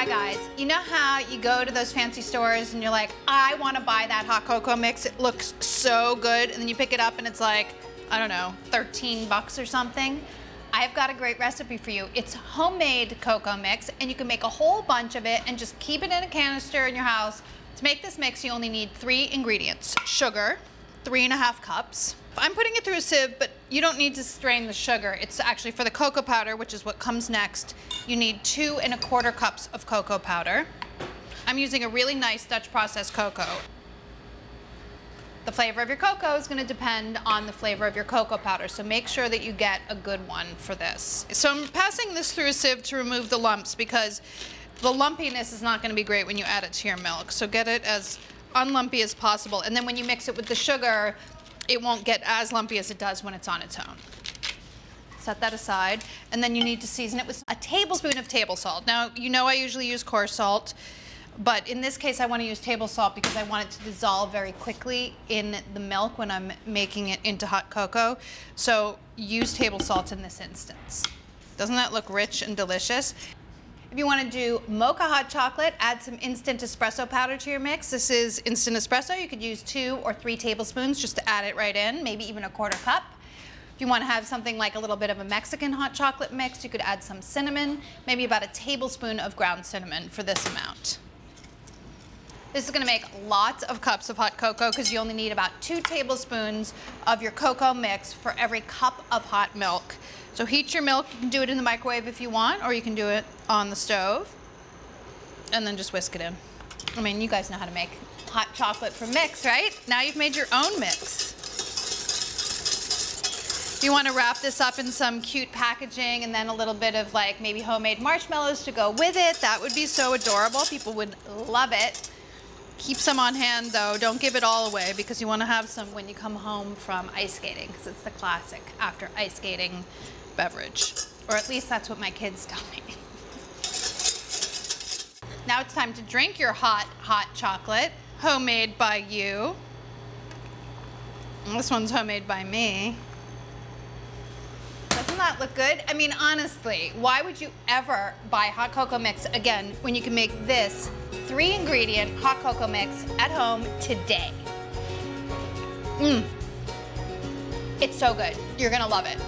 Hi guys, you know how you go to those fancy stores and you're like, I want to buy that hot cocoa mix, it looks so good, and then you pick it up and it's like, I don't know, 13 bucks or something? I've got a great recipe for you. It's homemade cocoa mix and you can make a whole bunch of it and just keep it in a canister in your house. To make this mix, you only need 3 ingredients. Sugar, 3½ cups. I'm putting it through a sieve, but you don't need to strain the sugar. It's actually for the cocoa powder, which is what comes next. You need 2¼ cups of cocoa powder. I'm using a really nice Dutch processed cocoa. The flavor of your cocoa is going to depend on the flavor of your cocoa powder, so make sure that you get a good one for this. So I'm passing this through a sieve to remove the lumps because the lumpiness is not going to be great when you add it to your milk. So get it as unlumpy as possible, and then when you mix it with the sugar, it won't get as lumpy as it does when it's on its own. Set that aside, and then you need to season it with a tablespoon of table salt. Now, you know I usually use coarse salt, but in this case I want to use table salt because I want it to dissolve very quickly in the milk when I'm making it into hot cocoa. So use table salt in this instance. Doesn't that look rich and delicious? If you want to do mocha hot chocolate, add some instant espresso powder to your mix. This is instant espresso. You could use 2 or 3 tablespoons just to add it right in, maybe even ¼ cup. If you want to have something like a little bit of a Mexican hot chocolate mix, you could add some cinnamon, maybe about 1 tablespoon of ground cinnamon for this amount. This is going to make lots of cups of hot cocoa because you only need about 2 tablespoons of your cocoa mix for every cup of hot milk. So heat your milk. You can do it in the microwave if you want, or you can do it on the stove, and then just whisk it in. I mean, you guys know how to make hot chocolate from mix, right? Now you've made your own mix. If you want to wrap this up in some cute packaging and then a little bit of like maybe homemade marshmallows to go with it, that would be so adorable. People would love it. Keep some on hand though, don't give it all away because you want to have some when you come home from ice skating because it's the classic after ice skating beverage. Or at least that's what my kids tell me. Now it's time to drink your hot chocolate, homemade by you. And this one's homemade by me. Doesn't that look good? I mean, honestly, why would you ever buy hot cocoa mix again when you can make this 3-ingredient hot cocoa mix at home today? It's so good. You're gonna love it.